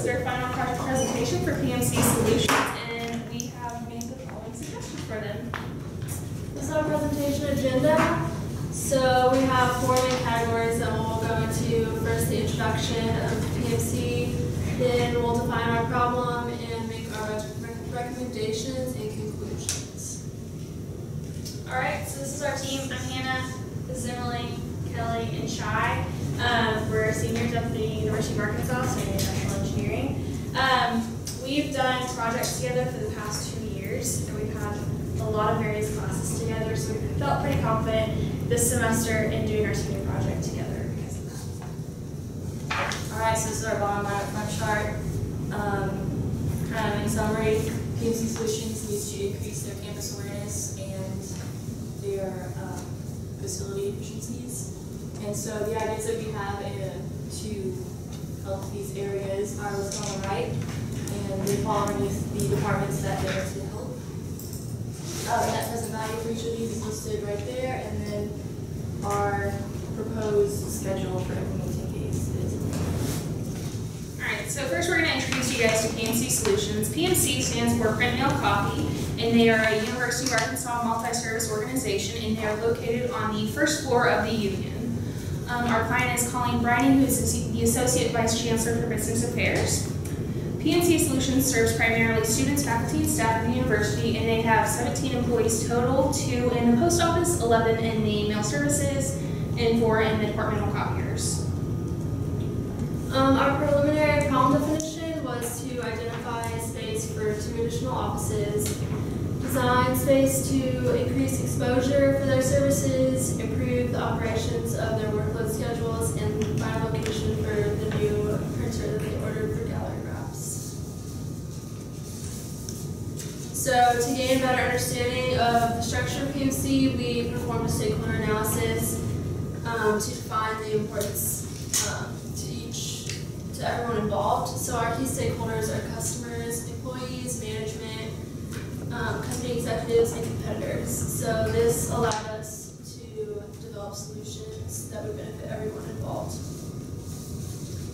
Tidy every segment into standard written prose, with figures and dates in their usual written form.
is our final project presentation for PMC Solutions, and we have made the following suggestions for them. This is our presentation agenda. So we have 4 main categories that we'll go into. First, the introduction of PMC, then we'll define our problem and make our recommendations and conclusions. All right, so this is our team. I'm Hannah, this is Emily, Kelly, and Shai. We're seniors at the University of Arkansas, studying industrial engineering. We've done projects together for the past 2 years, and we've had a lot of various classes together, so we felt pretty confident this semester in doing our senior project together because of that. All right, so this is our bottom line front chart. Kind of in summary, PMC Solutions needs to increase their campus awareness and their facility efficiencies. And so the ideas that we have to help these areas are listed on the right, and they fall underneath the departments that they're to help. Net present value for each of these is listed right there, and then our proposed schedule for implementing these is. Alright, so first we're going to introduce you guys to PMC Solutions. PMC stands for Print Mail Copy, and they are a University of Arkansas multi-service organization, and they are located on the first floor of the Union. Our client is Colleen Briney, who is the Associate Vice Chancellor for Business Affairs. PMC Solutions serves primarily students, faculty, and staff of the university, and they have 17 employees total, 2 in the post office, 11 in the mail services, and 4 in the departmental copiers. Our preliminary problem definition was to identify space for 2 additional offices, design space to increase exposure for their services, improve the operations of their workload schedules, and find a location for the new printer that they ordered for gallery wraps. So to gain a better understanding of the structure of PMC, we performed a stakeholder analysis to define the importance to everyone involved. So our key stakeholders are customers, employees, management, company executives, and competitors. So this allowed us to develop solutions that would benefit everyone involved.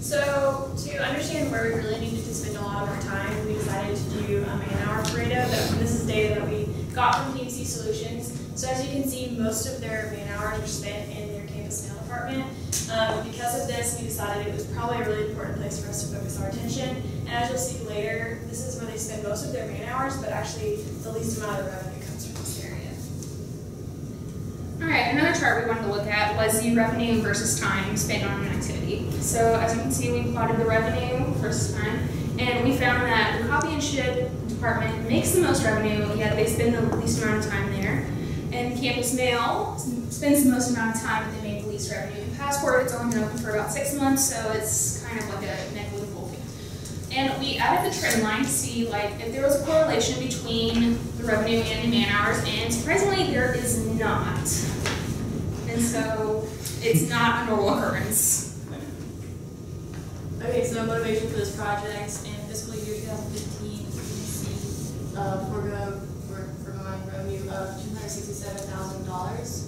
So to understand where we really needed to spend a lot of our time, we decided to do a man-hour Pareto. This is data that we got from PMC Solutions. So as you can see, most of their man-hours are spent in their campus mail department. Because of this, we decided it was probably a really important place for us to focus our attention. And as you'll see later, this is where they spend most of their man-hours, but actually the least amount of revenue comes from this area. Alright, another chart we wanted to look at was the revenue versus time spent on an activity. So as you can see, we plotted the revenue versus time, and we found that the copy and ship department makes the most revenue, yet they spend the least amount of time there. And campus mail spends the most amount of time, but they make the least revenue. And Passport, it's only been open for about 6 months, so it's kind of like a negligible thing. And we added the trend line to see if there was a correlation between the revenue and the man hours, and surprisingly there is not. And so it's not a normal occurrence. Okay, so motivation for this project in fiscal year 2015, PMC forego revenue of $267,000.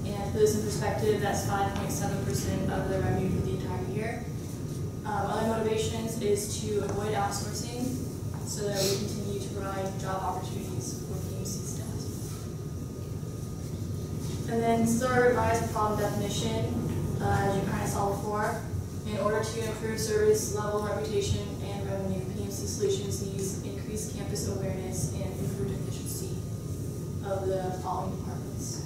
And to put this in perspective, that's 5.7% of the revenue for the entire year. Other motivations is to avoid outsourcing so that we continue to provide job opportunities for PMC staff. And then this is our revised problem definition, as you kind of saw before. In order to improve service level, reputation, and revenue, PMC Solutions needs increased campus awareness and improved efficiency of the following departments.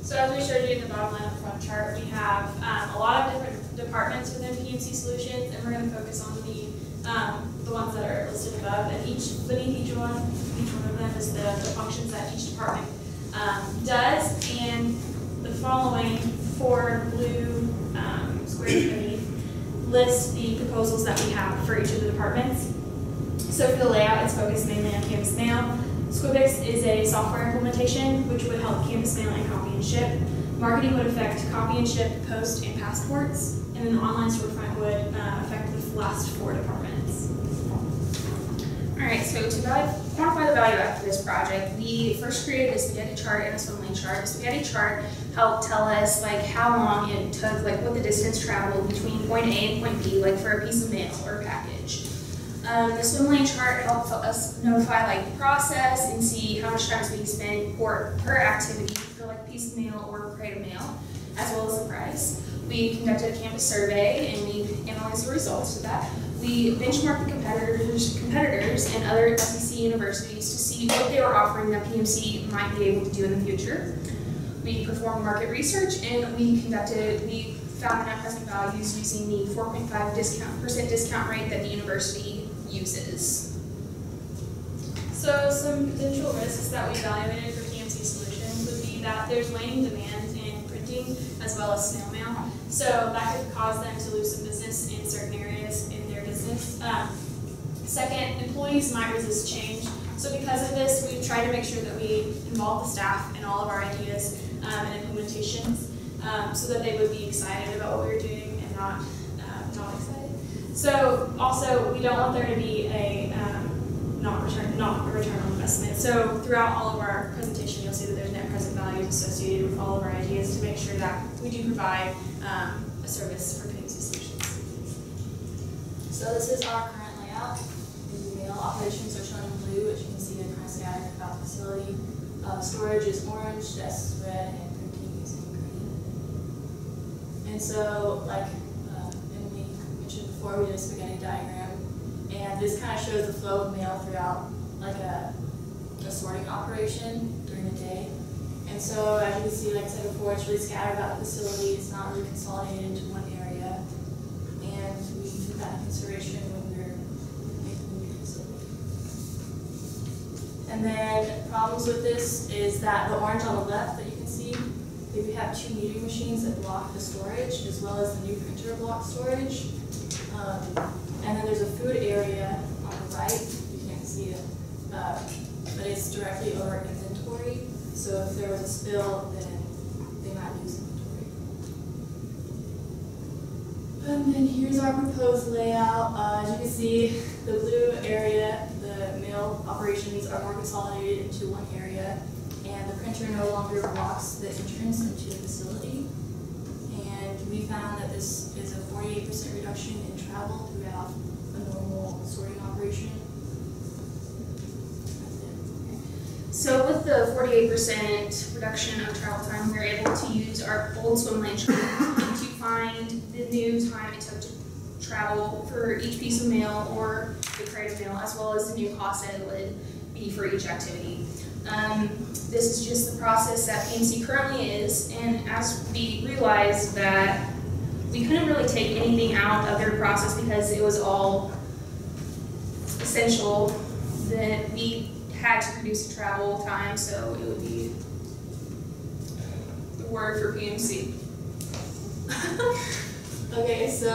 So as we showed you in the bottom line of the front chart, we have a lot of different departments within PMC Solutions, and we're going to focus on the ones that are listed above. And beneath each one of them is the functions that each department does. And the following 4 blue squares beneath list the proposals that we have for each of the departments. So for the layout, it's focused mainly on campus mail. Squibix is a software implementation which would help campus mail and copy and ship. Marketing would affect copy and ship, post, and passports. And then the online storefront would affect the last 4 departments. Alright, so to quantify the value add for this project, we first created a spaghetti chart and a swim lane chart. The spaghetti chart help tell us like how long it took, like what the distance traveled between point A and point B, like for a piece of mail or a package. The swim lane chart helps us notify like the process and see how much time is being spent per activity for like a piece of mail or a crate of mail, as well as the price. We conducted a campus survey and we analyzed the results of that. We benchmarked the competitors and other SEC universities to see what they were offering that PMC might be able to do in the future. We performed market research and we found the net present values using the 4.5% discount rate that the university uses. So some potential risks that we evaluated for PMC solutions would be that there's waning demand in printing as well as snail mail. So that could cause them to lose some business in certain areas in their business. Second, employees might resist change. So because of this, we've tried to make sure that we involve the staff in all of our ideas and implementations so that they would be excited about what we were doing and not excited. So also, we don't want there to be a not a return on investment. So throughout all of our presentation, you'll see that there's net present values associated with all of our ideas to make sure that we do provide a service for PMC solutions. So this is our current layout. The mail operations are shown in blue, which you can see they're kind of scattered throughout the facility. Storage is orange, desks red, and printing is in green. And so, like Emily mentioned before, we did a spaghetti diagram, and this kind of shows the flow of mail throughout like a sorting operation during the day. And so, as you can see, like I said before, it's really scattered about the facility. It's not really consolidated into one area, and we took that into consideration when we were making the new facility. And then problems with this is that the orange on the left that you can see, we have two metering machines that block the storage, as well as the new printer block storage. And then there's a food area on the right. You can't see it, but it's directly over inventory. So if there was a spill, then they might lose inventory. And then here's our proposed layout. As you can see, the blue area, the mail operations are more consolidated into one area, and the printer no longer blocks the entrance into the facility. And we found that this is a 48% reduction in travel throughout a normal sorting operation. So with the 48% reduction of travel time, we were able to use our old swim lane chart to find the new time it took to travel for each piece of mail or the crate of mail, as well as the new cost that it would be for each activity. This is just the process that PMC currently is, and as we realized that we couldn't really take anything out of their process because it was all essential, that we had to reduce the travel time, so it would be the word for PMC. Okay, so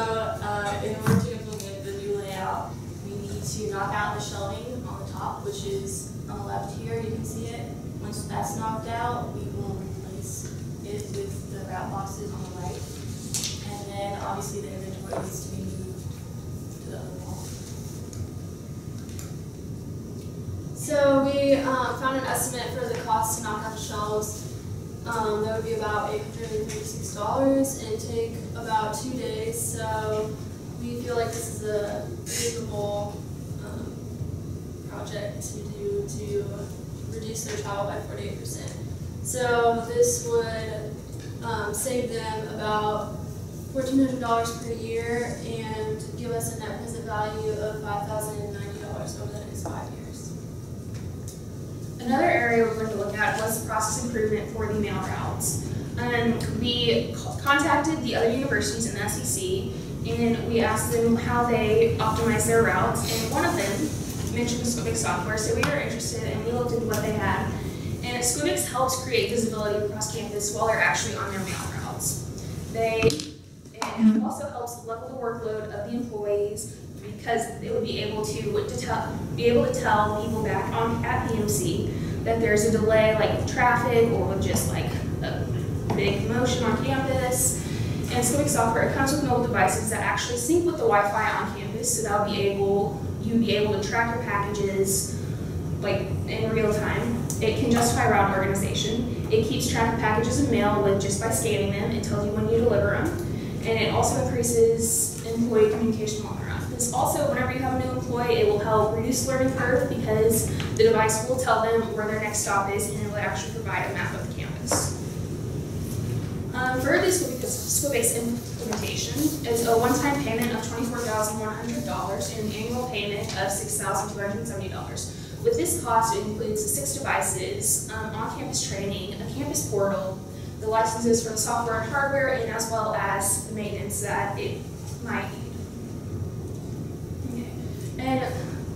in order to implement the new layout, we need to knock out the shelving on the top, which is on the left here, you can see it. Once that's knocked out, we will replace it with the route boxes on the right. And then obviously the inventory needs to be moved to the other wall. So we found an estimate for the cost to knock out the shelves. That would be about $836 and take about 2 days. So we feel like this is a reasonable project to do to reduce their travel by 48%. So this would save them about $1,400 per year and give us a net present value of $5,090 over the next 5 years. Another area we're going to look at was the process improvement for the mail routes. We contacted the other universities in the SEC, and we asked them how they optimize their routes, and one of them mentioned Squibix software, so we were interested and we looked into what they had. And Squibix helps create visibility across campus while they're actually on their mail routes. It also helps level the workload of the employees because it would be able to tell people back at PMC that there's a delay, like with traffic or with just like a big commotion on campus. And Squibix software, it comes with mobile devices that actually sync with the Wi-Fi on campus, so that'll be you'd be able to track your packages like in real time. It can justify route organization. It keeps track of packages and mail with just by scanning them. It tells you when you deliver them. And it also increases employee communication while they're on. This also, whenever you have a new employee, it will help reduce learning curve because the device will tell them where their next stop is and it will actually provide a map of the campus. For the school-based implementation, it's a one-time payment of $24,100 and an annual payment of $6,270. With this cost, it includes 6 devices, on-campus training, a campus portal, the licenses for the software and hardware, and as well as the maintenance that it might need. Okay. And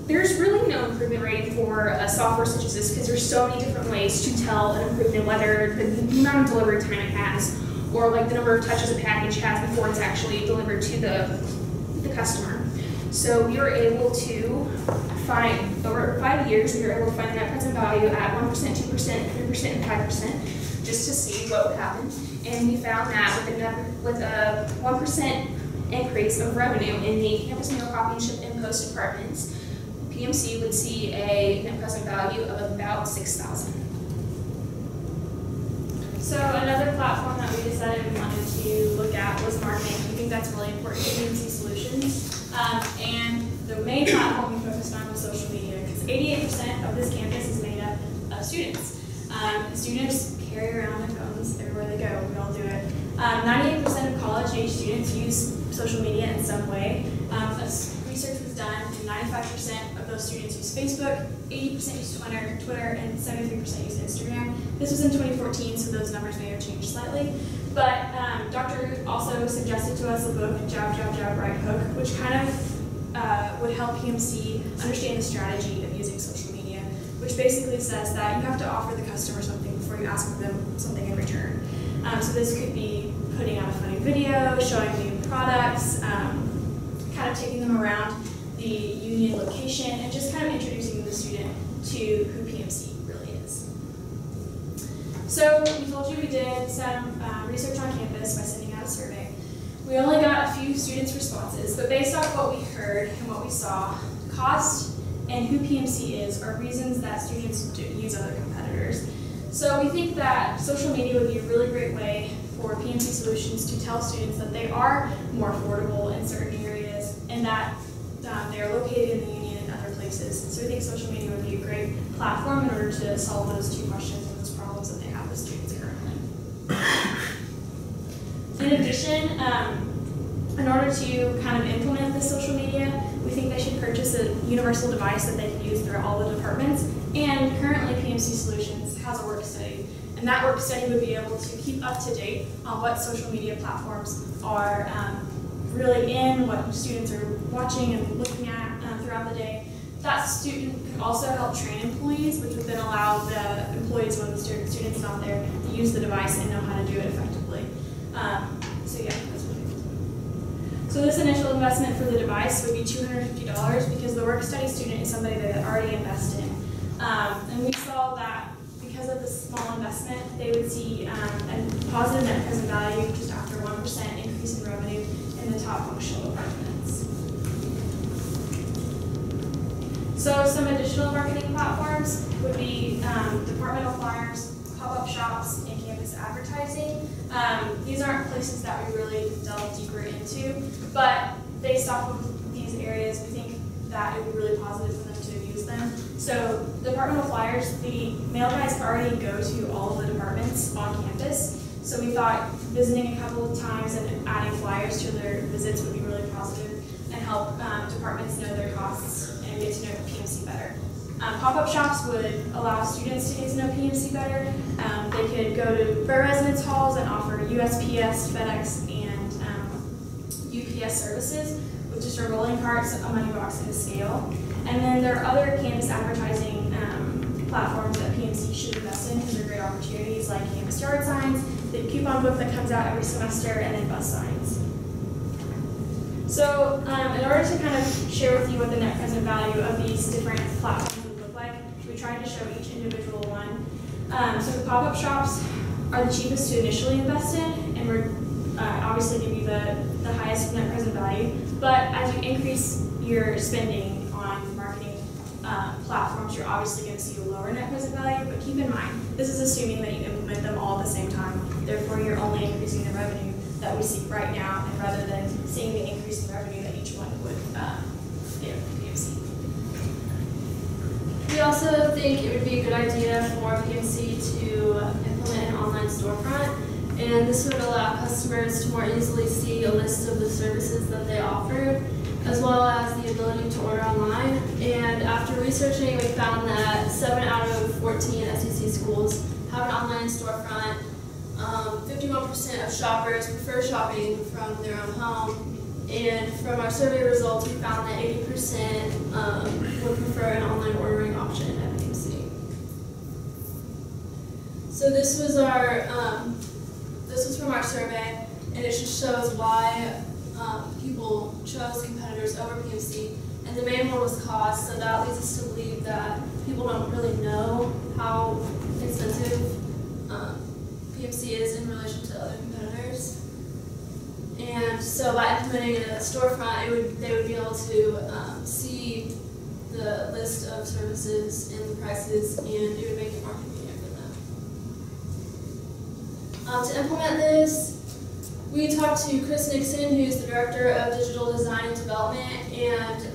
there's really no improvement rate for a software such as this because there's so many different ways to tell an improvement, whether the amount of delivery time it has, or like the number of touches a package has before it's actually delivered to the customer. So we were able to find, over 5 years, we were able to find the net present value at 1%, 2%, 3%, and 5%, just to see what would happen. And we found that with a 1% increase of revenue in the campus mail, copy, and ship and post departments, PMC would see a net present value of about $6,000. So another platform that we decided we wanted to look at was marketing. We think that's really important to PMC Solutions. And the main platform we focused on was social media because 88% of this campus is made up of students. Students carry around their phones everywhere they go. We all do it. 98% of college-age students use social media in some way. Research was done, and 95% of those students use Facebook, 80% use Twitter, and 73% use Instagram. This was in 2014, so those numbers may have changed slightly. But Dr. also suggested to us a book, Jab, Jab, Jab, Right Hook, which kind of would help PMC understand the strategy of using social media, which basically says that you have to offer the customer something before you ask them something in return. So this could be putting out a funny video, showing new products, kind of taking them around the union location, and just kind of introducing the student to who PMC really is. So we told you we did some research on campus by sending out a survey. We only got a few students' responses, but based off what we heard and what we saw, cost and who PMC is are reasons that students do use other competitors. So we think that social media would be a really great way for PMC Solutions to tell students that they are more affordable in certain areas and that they are located in the union and other places. So we think social media would be a great platform in order to solve those 2 questions and those problems that they have with students currently. In addition, in order to kind of implement this social media, we think they should purchase a universal device that they can use throughout all the departments. And currently PMC Solutions has a work study. And that work study would be able to keep up to date on what social media platforms are really in, what students are watching and looking at throughout the day. That student could also help train employees, which would then allow the employees when the student's not there to use the device and know how to do it effectively. So yeah, that's what we do. So this initial investment for the device would be $250 because the work study student is somebody that already invested in. And we saw that because of the small investment, they would see a positive net present value just after 1% increase in revenue in the top functional departments. So some additional marketing platforms would be departmental flyers, pop-up shops, and campus advertising. These aren't places that we really delve deeper into, but based off of these areas, we think that it would be really positive for them to use them. So departmental flyers, the mail guys already go to all of the departments on campus. So we thought visiting a couple of times and adding flyers to their visits would be really positive and help departments know their costs and get to know PMC better. Pop-up shops would allow students to get to know PMC better. They could go to fair residence halls and offer USPS, FedEx, and UPS services with just a rolling carts, a money box, and a scale. And then there are other campus advertising platforms that PMC should invest in because they're great opportunities, like campus yard signs, the coupon book that comes out every semester, and then bus signs. So in order to kind of share with you what the net present value of these different platforms would look like, we tried to show each individual one. So the pop-up shops are the cheapest to initially invest in, and we're obviously give you the highest net present value. But as you increase your spending on marketing platforms, you're obviously going to see a lower net present value, but keep in mind, this is assuming that you implement them all at the same time. Therefore, you're only increasing the revenue that we see right now, and rather than seeing the increase in revenue that each one would give PMC. We also think it would be a good idea for PMC to implement an online storefront, and this would allow customers to more easily see a list of the services that they offer, as well as the ability to order online. And after researching, we found that 7 out of 14 SEC schools have an online storefront. 51% of shoppers prefer shopping from their own home. And from our survey results, we found that 80% would prefer an online ordering option at PMC. So this was from our survey, and it just shows why people chose competitors over PMC. And the main one was cost, so that leads us to believe that people don't really know how expensive PMC is in relation to other competitors. And so by implementing a storefront, they would be able to see the list of services and the prices, and it would make it more convenient for them. To implement this, we talked to Chris Nixon, who's the Director of Digital Design and Development, and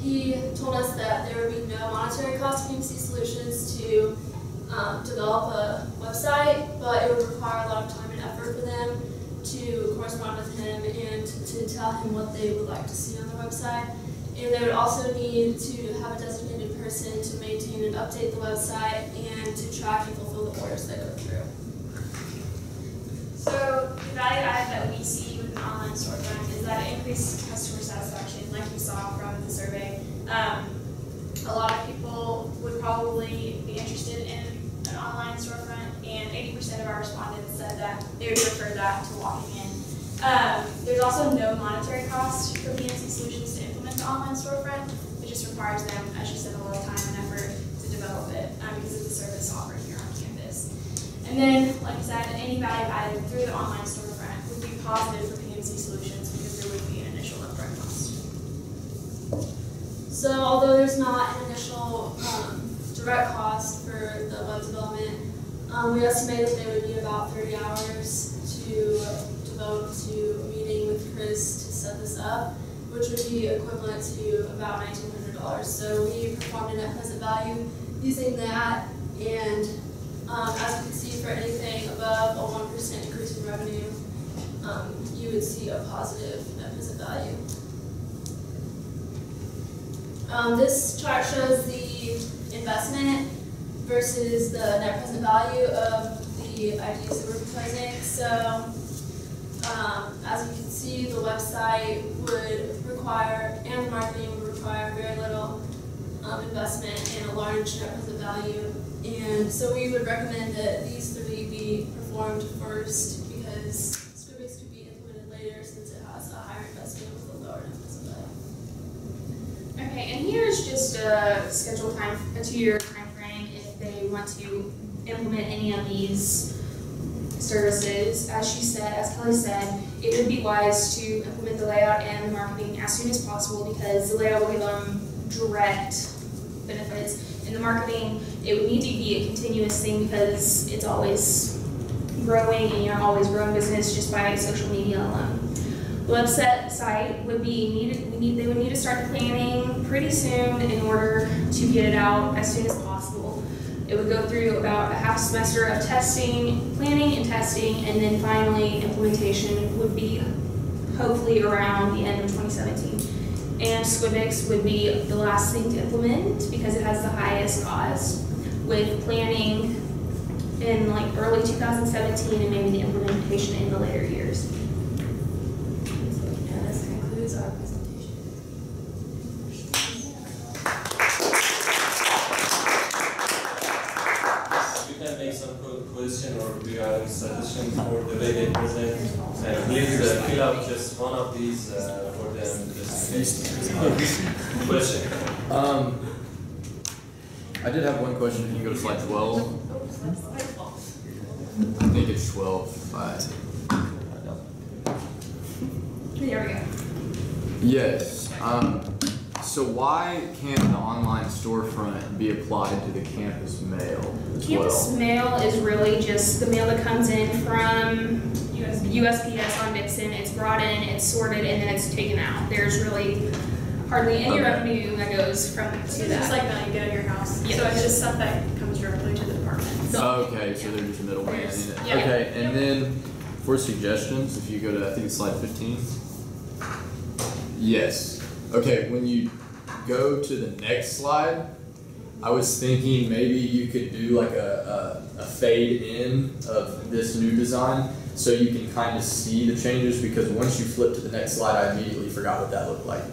he told us that there would be no monetary cost to PMC Solutions to develop a website, but it would require a lot of time and effort for them to correspond with him and to tell him what they would like to see on the website. And they would also need to have a designated person to maintain and update the website and to track and fulfill the orders that go through. So the value add that we see with an online storefront is that it increases customer satisfaction, like we saw from the survey. A lot of people would probably be interested in an online storefront, and 80% of our respondents said that they would prefer that to walking in. There's also no monetary cost for PMC Solutions to implement the online storefront. It just requires them, as you said, a lot of time and effort to develop it because it's a service offered here on campus. And then, like I said, any value added through the online storefront would be positive for PMC Solutions because there would be an initial upfront cost. So although there's not an initial direct cost for the web development, we estimate that they would need about 30 hours to devote to a meeting with Chris to set this up, which would be equivalent to about $1,900. So we performed a net present value using that, and as you can see, for anything above a 1% increase in revenue, you would see a positive net present value. This chart shows the investment versus the net present value of the ideas that we're proposing. So as you can see, the website would require, and the marketing would require very little investment and a large net present value. And so we would recommend that these three be performed first because Scribbix could be implemented later since it has a higher investment with a lower net present value. Okay, and here's just a schedule time, a 2-year time frame if they want to implement any of these services. As she said, as Kelly said, it would be wise to implement the layout and the marketing as soon as possible because the layout will give them direct benefits. In the marketing, it would need to be a continuous thing because it's always growing and you're always growing business just by social media alone. The website would be needed, they would need to start the planning pretty soon in order to get it out as soon as possible. It would go through about a half semester of testing, planning and testing, and then finally implementation would be hopefully around the end of 2017. And Scribbix would be the last thing to implement because it has the highest cost, with planning in like early 2017 and maybe the implementation in the later years. And this concludes our presentation. You can make some question or do you have suggestions for the way they present? And please fill up just one of these for them. Question. I did have one question. Can you go to slide 12? I think it's 12. There we go. Yes. So why can't the online storefront be applied to the campus mail as Campus well? mail is really just the mail that comes in from USPS on Dixon. It's brought in, it's sorted, and then it's taken out. There's really hardly any Okay. revenue that goes from to It's that. just like mail you get at your house. Yeah. So it's just stuff that comes directly to the department. Okay, so they're just a middleman in it. Yeah. Okay, and then for suggestions, if you go to, I think it's slide 15. Yes. Okay, when you go to the next slide, I was thinking maybe you could do like a fade in of this new design so you can kind of see the changes, because once you flip to the next slide, I immediately forgot what that looked like.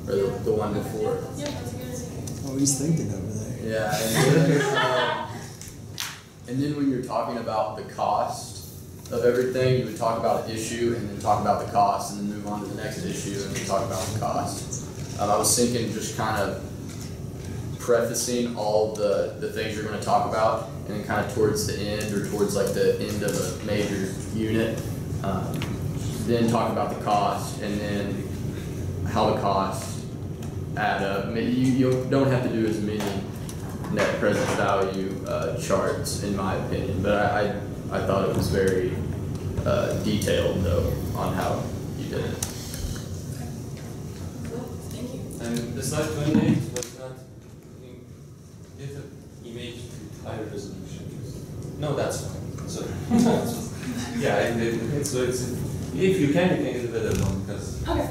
Or the one before. Yep, that's a good idea. What he's thinking over there. Yeah, and then when you're talking about the cost of everything, you would talk about an issue and then talk about the cost and then move on to the next issue and then talk about the cost. I was thinking just kind of prefacing all the things you're going to talk about, and then kind of towards the end or towards like the end of a major unit, then talk about the cost and then how the costs add up. Maybe you don't have to do as many net present value charts, in my opinion, but I thought it was very detailed though on how you did it. Thank you. And the slide 28 was not, did the image with higher resolution? No, that's fine. So, yeah, it's, if you can get it better one, because. Okay.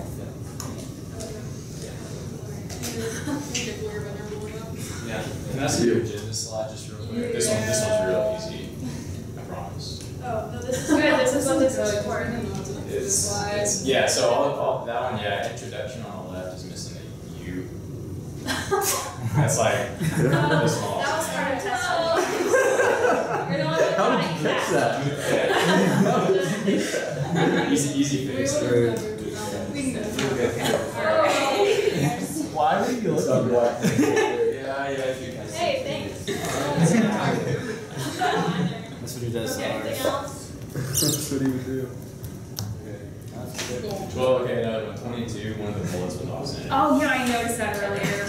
Yeah. Can I see your agenda slide just real quick? This one's real easy. I promise. Oh, no, this is good. This is what this is for. It's yeah. So all that one, yeah. Introduction on the left is missing the U. That's like this That was small. part of test. You're the only one How that did you catch that? Easy fix. Why were you looking Yeah, if you can. Hey, thanks. That's what he does. Anything else? That's what he would do. Well, okay, another one. 22. One of the bullets was off in it. Oh yeah, I noticed that earlier.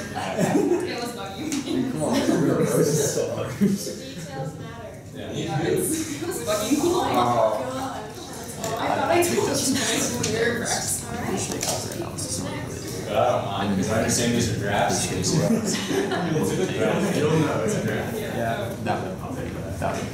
It was bugging. Come on, we were roasted so hard. Details matter. Yeah. It was fucking cool. I thought I told you guys when we were practicing. But I don't mind because I understand these are drafts. It's a good draft. You don't know it's a draft. Yeah. That one, I'll take that. That one.